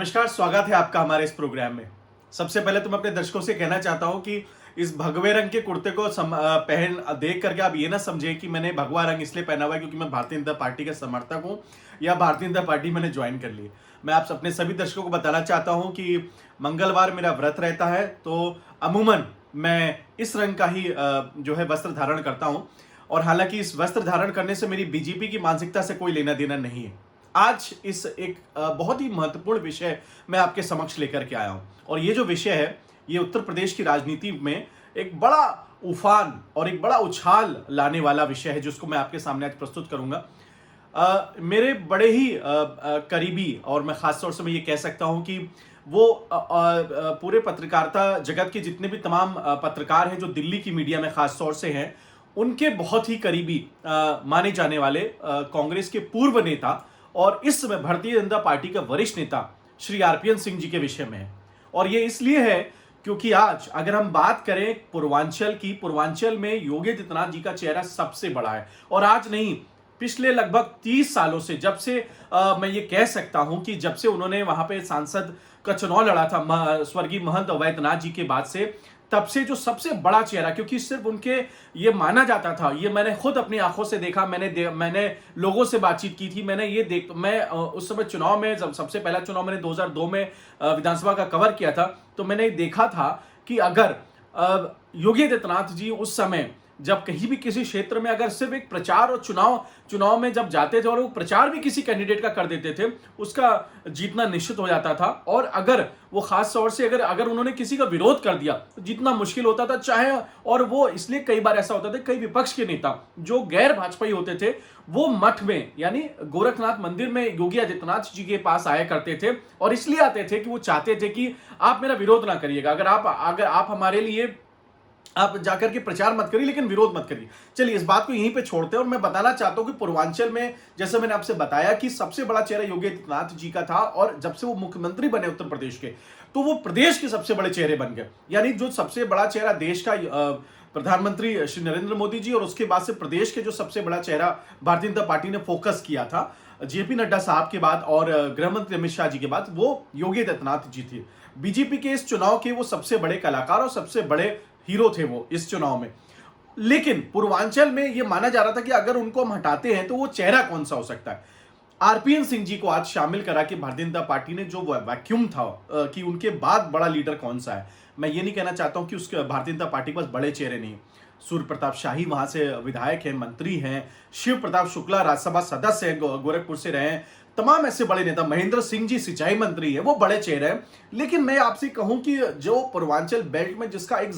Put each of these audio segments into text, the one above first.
नमस्कार, स्वागत है आपका हमारे इस प्रोग्राम में। सबसे पहले तो मैं अपने दर्शकों से कहना चाहता हूं कि इस भगवे रंग के कुर्ते को पहन देख करके आप ये ना समझें कि मैंने भगवा रंग इसलिए पहना हुआ है क्योंकि मैं भारतीय जनता पार्टी का समर्थक हूं या भारतीय जनता पार्टी मैंने ज्वाइन कर ली। मैं आप अपने सभी दर्शकों को बताना चाहता हूं कि मंगलवार मेरा व्रत रहता है, तो अमूमन मैं इस रंग का ही जो है वस्त्र धारण करता हूं। और हालांकि इस वस्त्र धारण करने से मेरी बीजेपी की मानसिकता से कोई लेना देना नहीं है। आज इस एक बहुत ही महत्वपूर्ण विषय मैं आपके समक्ष लेकर के आया हूं, और ये जो विषय है ये उत्तर प्रदेश की राजनीति में एक बड़ा उफान और एक बड़ा उछाल लाने वाला विषय है, जिसको मैं आपके सामने आज प्रस्तुत करूंगा। मेरे बड़े ही करीबी, और मैं खास तौर से मैं ये कह सकता हूं कि वो पूरे पत्रकारिता जगत के जितने भी तमाम पत्रकार हैं जो दिल्ली की मीडिया में खास तौर से हैं, उनके बहुत ही करीबी माने जाने वाले कांग्रेस के पूर्व नेता और इस समय भारतीय जनता पार्टी का वरिष्ठ नेता श्री आरपीएन सिंह जी के विषय में है। और ये इसलिए है क्योंकि आज अगर हम बात करें पूर्वांचल की, पूर्वांचल में योगी आदित्यनाथ जी का चेहरा सबसे बड़ा है। और आज नहीं, पिछले लगभग 30 सालों से, जब से मैं ये कह सकता हूं कि जब से उन्होंने वहां पे सांसद का चुनाव लड़ा था स्वर्गीय महंत अवैधनाथ जी के बाद से, तब से जो सबसे बड़ा चेहरा, क्योंकि सिर्फ उनके ये माना जाता था, ये मैंने खुद अपनी आंखों से देखा, मैंने लोगों से बातचीत की थी, मैं उस समय चुनाव में, जब सबसे पहला चुनाव मैंने 2002 में विधानसभा का कवर किया था, तो मैंने देखा था कि अगर योगी आदित्यनाथ जी उस समय जब कहीं भी किसी क्षेत्र में अगर सिर्फ एक प्रचार और चुनाव में जब जाते थे और वो प्रचार भी किसी कैंडिडेट का कर देते थे, उसका जीतना निश्चित हो जाता था। और अगर वो खास तौर से अगर उन्होंने किसी का विरोध कर दिया तो जीतना मुश्किल होता था, चाहे, और वो इसलिए कई बार ऐसा होता था, कई विपक्ष के नेता जो गैर भाजपाई होते थे वो मठ में यानी गोरखनाथ मंदिर में योगी आदित्यनाथ जी के पास आया करते थे, और इसलिए आते थे कि वो चाहते थे कि आप मेरा विरोध ना करिएगा, अगर आप हमारे लिए आप जाकर के प्रचार मत करिए लेकिन विरोध मत करिए। चलिए इस बात को यहीं पे छोड़ते हैं, और मैं बताना चाहता हूं कि पूर्वांचल में, जैसे मैंने आपसे बताया कि सबसे बड़ा चेहरा योगी आदित्यनाथ जी का था, और जब से वो मुख्यमंत्री बने उत्तर प्रदेश के, तो वो प्रदेश के सबसे बड़े चेहरे बन गए। यानी जो सबसे बड़ा चेहरा देश का प्रधानमंत्री श्री नरेंद्र मोदी जी, और उसके बाद से प्रदेश के जो सबसे बड़ा चेहरा भारतीय जनता पार्टी ने फोकस किया था जेपी नड्डा साहब के बाद और गृह मंत्री अमित शाह जी के बाद, वो योगी आदित्यनाथ जी थे। बीजेपी के इस चुनाव के वो सबसे बड़े कलाकार और सबसे बड़े हीरो थे वो इस चुनाव में। लेकिन पूर्वांचल में यह माना जा रहा था कि अगर उनको हम हटाते हैं तो वो चेहरा कौन सा हो सकता है। आरपीएन सिंह जी को आज शामिल करा कि भारतीय जनता पार्टी ने जो वैक्यूम था कि उनके बाद बड़ा लीडर कौन सा है, मैं ये नहीं कहना चाहता हूं कि उसके भारतीय जनता पार्टी के पास बड़े चेहरे नहीं। सूर्य प्रताप शाही वहां से विधायक हैं, मंत्री हैं, शिव प्रताप शुक्ला राज्यसभा सदस्य हैं, गोरखपुर से रहे हैं, तमाम ऐसे बड़े नेता, महेंद्र सिंह जी सिंचाई मंत्री है, वो बड़े चेहरे हैं। लेकिन मैं आपसे कहूं कि जो पूर्वांचल बेल्ट में जिसका एक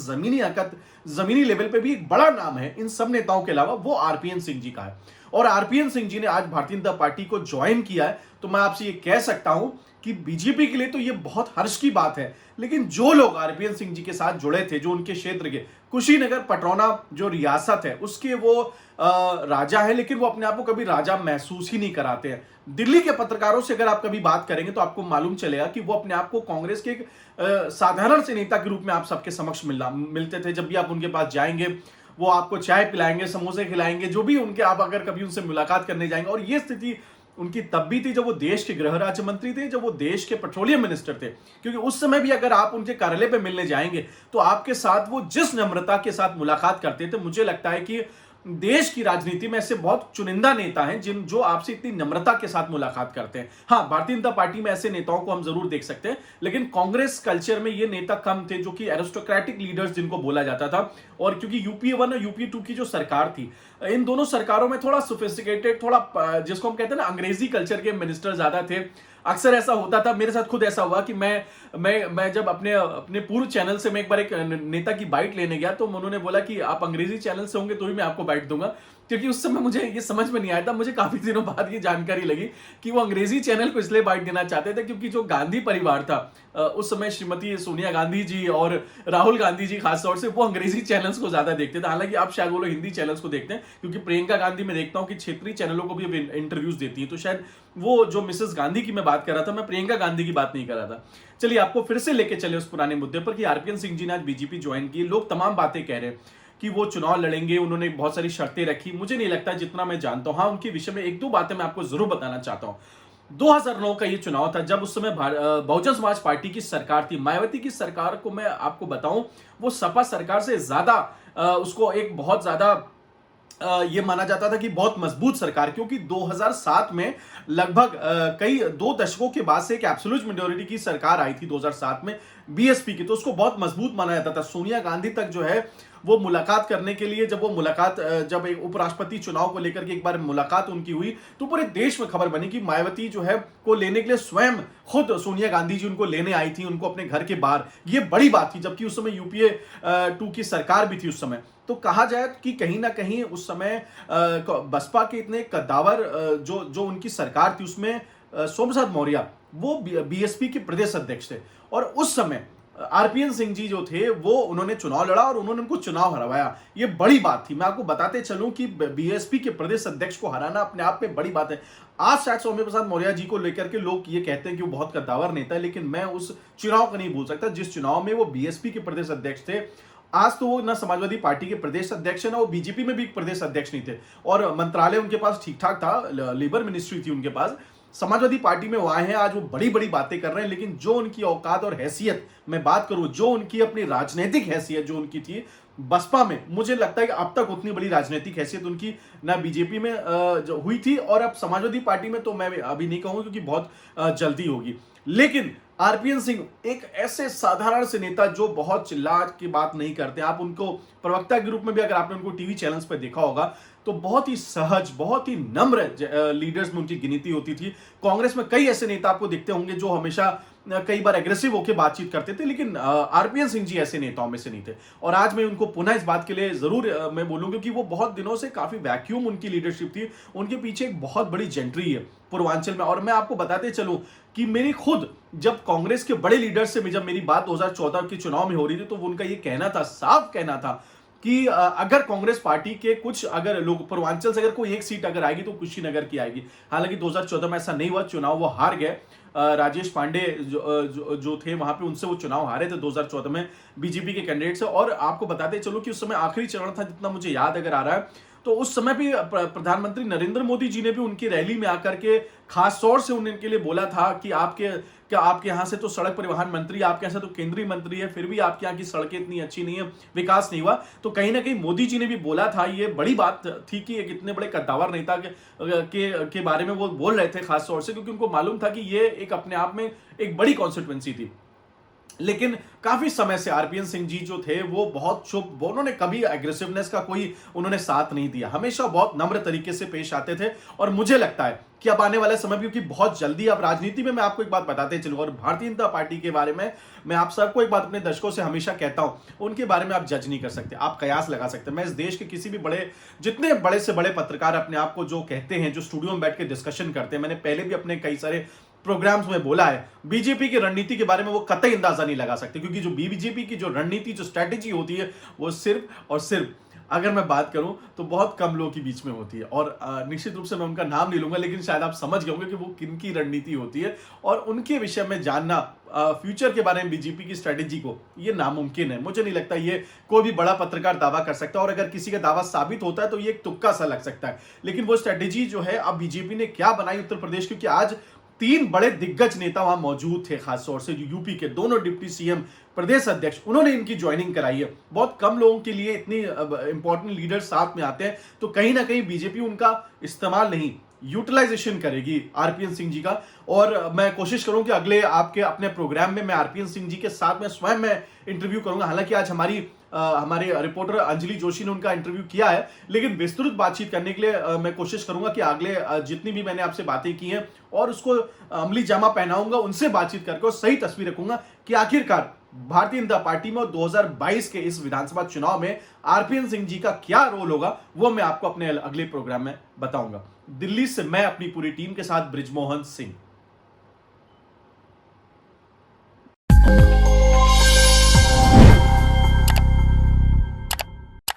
जमीनी लेवल पे भी एक बड़ा नाम है इन सब नेताओं के अलावा, वो आरपीएन सिंह जी का है। और आरपीएन सिंह जी ने आज भारतीय जनता पार्टी को ज्वाइन किया है, तो मैं आपसे ये कह सकता हूं कि बीजेपी के लिए तो ये बहुत हर्ष की बात है। लेकिन जो लोग आरपीएन सिंह जी के साथ जुड़े थे, जो उनके क्षेत्र के कुशीनगर पटरौना जो रियासत है उसके वो राजा है, लेकिन वो अपने आप को कभी राजा महसूस ही नहीं कराते हैं। दिल्ली के पत्रकारों से अगर आप कभी बात करेंगे तो आपको मालूम चलेगा कि वो अपने आप को कांग्रेस के एक साधारण से नेता के रूप में आप सबके समक्ष मिलते थे। जब भी आप उनके पास जाएंगे वो आपको चाय पिलाएंगे, समोसे खिलाएंगे, जो भी उनके, आप अगर कभी उनसे मुलाकात करने जाएंगे। और ये स्थिति उनकी तब भी थी जब वो देश के गृह राज्य मंत्री थे, जब वो देश के पेट्रोलियम मिनिस्टर थे, क्योंकि उस समय भी अगर आप उनके कार्यालय पे मिलने जाएंगे तो आपके साथ वो जिस नम्रता के साथ मुलाकात करते थे, मुझे लगता है कि देश की राजनीति में ऐसे बहुत चुनिंदा नेता हैं जो आपसे इतनी नम्रता के साथ मुलाकात करते हैं। हाँ, भारतीय जनता पार्टी में ऐसे नेताओं को हम जरूर देख सकते हैं, लेकिन कांग्रेस कल्चर में ये नेता कम थे जो कि एरिस्टोक्रेटिक लीडर्स जिनको बोला जाता था। और क्योंकि यूपीए 1 और यूपीए 2 की जो सरकार थी, इन दोनों सरकारों में थोड़ा सोफिस्टिकेटेड, थोड़ा जिसको हम कहते हैं ना अंग्रेजी कल्चर के मिनिस्टर ज्यादा थे। अक्सर ऐसा होता था, मेरे साथ खुद ऐसा हुआ कि मैं जब अपने पूर्व चैनल से मैं एक बार एक नेता की बाइट लेने गया, तो उन्होंने बोला कि आप अंग्रेजी चैनल से होंगे तो ही मैं आपको बाइट दूंगा, क्योंकि उस समय मुझे ये समझ में नहीं आया था। मुझे काफी दिनों बाद ये जानकारी लगी कि वो अंग्रेजी चैनल को इसलिए बाइट देना चाहते थे क्योंकि जो गांधी परिवार था उस समय, श्रीमती सोनिया गांधी जी और राहुल गांधी जी खास तौर से, वो अंग्रेजी चैनल्स को ज्यादा देखते थे। हालांकि आप शायद वो लोग हिंदी चैनल्स को देखते हैं, क्योंकि प्रियंका गांधी मैं देखता हूं कि क्षेत्रीय चैनलों को भी इंटरव्यूज देती है, तो शायद वो जो मिसेस गांधी की मैं बात कर रहा था, मैं प्रियंका गांधी की बात नहीं कर रहा था। चलिए आपको फिर से लेके चले उस पुराने मुद्दे पर कि आरपीएन सिंह जी ने आज बीजेपी ज्वाइन की। लोग तमाम बातें कह रहे हैं कि वो चुनाव लड़ेंगे, उन्होंने बहुत सारी शर्तें रखी। मुझे नहीं लगता, जितना मैं जानता हूं। हाँ, उनके विषय में एक दो बातें मैं आपको जरूर बताना चाहता हूं। 2009 का ये चुनाव था जब उस समय बहुजन समाज पार्टी की सरकार थी। मायावती की सरकार को मैं आपको बताऊं, वो सपा सरकार से ज्यादा उसको एक बहुत ज्यादा ये माना जाता था कि बहुत मजबूत सरकार, क्योंकि 2007 में लगभग कई 2 दशकों के बाद से एक एब्सोल्यूट मेजॉरिटी की सरकार आई थी 2007 में बीएसपी की, तो उसको बहुत मजबूत माना जाता था। सोनिया गांधी तक जो है वो मुलाकात करने के लिए, जब वो मुलाकात जब एक उपराष्ट्रपति चुनाव को लेकर के एक बार मुलाकात उनकी हुई, तो पूरे देश में खबर बनी कि मायावती जो है को लेने के लिए स्वयं खुद सोनिया गांधी जी उनको लेने आई थी, उनको अपने घर के बाहर। ये बड़ी बात थी, जबकि उस समय यूपीए 2 की सरकार भी थी उस समय। तो कहा जाए कि कहीं ना कहीं उस समय बसपा के इतने कद्दावर जो उनकी सरकार थी, उसमें सोम प्रसाद मौर्य वो बीएसपी के प्रदेश अध्यक्ष थे, और उस समय आरपीएन सिंह जी जो थे वो उन्होंने चुनाव लड़ा और उन्होंने उनको चुनाव हरवाया। ये बड़ी बात थी। मैं आपको बताते चलूं कि बीएसपी के प्रदेश अध्यक्ष को हराना अपने आप में बड़ी बात है। आज शायद सौम्य प्रसाद मौर्य जी को लेकर के लोग ये कहते हैं कि वो बहुत कद्दावर नेता है, लेकिन मैं उस चुनाव को नहीं भूल सकता जिस चुनाव में वो बीएसपी के प्रदेश अध्यक्ष थे। आज तो वो ना समाजवादी पार्टी के प्रदेश अध्यक्ष है, ना वो बीजेपी में भी प्रदेश अध्यक्ष नहीं थे, और मंत्रालय उनके पास ठीक ठाक था, लेबर मिनिस्ट्री थी उनके पास। समाजवादी पार्टी में वो आए हैं, आज वो बड़ी बड़ी बातें कर रहे हैं, लेकिन जो उनकी औकात और हैसियत मैं बात करूं, जो उनकी अपनी राजनीतिक हैसियत जो उनकी थी बसपा में, मुझे लगता है कि अब तक उतनी बड़ी राजनीतिक हैसियत उनकी ना बीजेपी में जो हुई थी, और अब समाजवादी पार्टी में तो मैं अभी नहीं कहूंगा क्योंकि बहुत जल्दी होगी। लेकिन आरपीएन सिंह एक ऐसे साधारण से नेता जो बहुत चिल्ला की बात नहीं करते, आप उनको प्रवक्ता के रूप में भी अगर आपने उनको टीवी चैनल्स पर देखा होगा तो बहुत ही सहज, बहुत ही नम्र लीडर्स में उनकी गिनती होती थी। कांग्रेस में कई ऐसे नेता आपको दिखते होंगे जो हमेशा कई बार एग्रेसिव होकर बातचीत करते थे, लेकिन आरपीएन सिंह जी ऐसे नेताओं में से नहीं थे। और आज मैं उनको पुनः इस बात के लिए जरूर मैं बोलूंगा, क्योंकि वो बहुत दिनों से काफी वैक्यूम उनकी लीडरशिप थी, उनके पीछे एक बहुत बड़ी जेंट्री है पूर्वांचल में। और मैं आपको बताते चलूं कि मेरी खुद जब कांग्रेस के बड़े लीडर से जब मेरी बात 2014 के चुनाव में हो रही थी, तो वो उनका ये कहना था, साफ कहना था कि अगर कांग्रेस पार्टी के कुछ अगर लोग पूर्वांचल से अगर कोई एक सीट अगर आएगी तो कुशीनगर की आएगी। हालांकि 2014 में ऐसा नहीं हुआ, चुनाव वो हार गए। राजेश पांडे जो थे वहां पे, उनसे वो चुनाव हारे थे 2014 में बीजेपी के कैंडिडेट से। और आपको बताते चलो कि उस समय आखिरी चरण था, जितना मुझे याद अगर आ रहा है, तो उस समय भी प्रधानमंत्री नरेंद्र मोदी जी ने भी उनकी रैली में आकर के खास तौर से उनके लिए बोला था कि आपके यहाँ से तो सड़क परिवहन मंत्री, आपके यहाँ से तो केंद्रीय मंत्री है, फिर भी आपके यहाँ की सड़कें इतनी अच्छी नहीं है, विकास नहीं हुआ। तो कहीं ना कहीं मोदी जी ने भी बोला था, ये बड़ी बात थी कि एक इतने बड़े कद्दावर नेता के बारे में वो बोल रहे थे खास तौर से, क्योंकि उनको मालूम था कि ये एक अपने आप में एक बड़ी कॉन्स्टिट्यूएंसी थी। लेकिन काफी समय से आरपीएन सिंह जी जो थे वो बहुत चुप, उन्होंने कभी एग्रेसिवनेस का कोई उन्होंने साथ नहीं दिया, हमेशा बहुत नम्र तरीके से पेश आते थे। और मुझे लगता है कि अब आने वाले समय, क्योंकि बहुत जल्दी अब राजनीति में, मैं आपको एक बात बताते चलूं, और भारतीय जनता पार्टी के बारे में मैं आप सबको एक बात अपने दर्शकों से हमेशा कहता हूं, उनके बारे में आप जज नहीं कर सकते, आप कयास लगा सकते। मैं इस देश के किसी भी जितने बड़े से बड़े पत्रकार अपने आप को जो कहते हैं, जो स्टूडियो में बैठ के डिस्कशन करते हैं, मैंने पहले भी अपने कई सारे प्रोग्राम्स में बोला है, बीजेपी की रणनीति के बारे में वो कतई अंदाजा नहीं लगा सकते, क्योंकि जो बीजेपी की जो रणनीति, जो स्ट्रैटेजी होती है, वो सिर्फ और सिर्फ, अगर मैं बात करूं तो बहुत कम लोगों के बीच में होती है। और निश्चित रूप से मैं उनका नाम नहीं लूंगा, लेकिन शायद आप समझ गए होंगे कि वो किन की रणनीति होती है, और उनके विषय में जानना, फ्यूचर के बारे में बीजेपी की स्ट्रैटेजी को, ये नामुमकिन है। मुझे नहीं लगता ये कोई भी बड़ा पत्रकार दावा कर सकता, और अगर किसी का दावा साबित होता है तो ये एक तुक्का सा लग सकता है। लेकिन वो स्ट्रैटेजी जो है अब बीजेपी ने क्या बनाई उत्तर प्रदेश, क्योंकि आज 3 बड़े दिग्गज नेता वहां मौजूद थे, खासतौर से जो यूपी के दोनों डिप्टी सीएम, प्रदेश अध्यक्ष, उन्होंने इनकी ज्वाइनिंग कराई है। बहुत कम लोगों के लिए इतनी इंपॉर्टेंट लीडर साथ में आते हैं, तो कहीं ना कहीं बीजेपी उनका इस्तेमाल नहीं, यूटिलाइजेशन करेगी आरपीएन सिंह जी का। और मैं कोशिश करूं कि अगले आपके अपने प्रोग्राम में मैं आरपीएन सिंह जी के साथ में स्वयं मैं इंटरव्यू करूंगा। हालांकि आज हमारे रिपोर्टर अंजलि जोशी ने उनका इंटरव्यू किया है, लेकिन विस्तृत बातचीत करने के लिए मैं कोशिश करूंगा कि अगले जितनी भी मैंने आपसे बातें की हैं और उसको अमली जामा पहनाऊंगा, उनसे बातचीत करके और सही तस्वीर रखूंगा कि आखिरकार भारतीय जनता पार्टी में 2022 के इस विधानसभा चुनाव में आरपीएन सिंह जी का क्या रोल होगा, वो मैं आपको अपने अगले प्रोग्राम में बताऊंगा। दिल्ली से मैं अपनी पूरी टीम के साथ ब्रिजमोहन सिंह।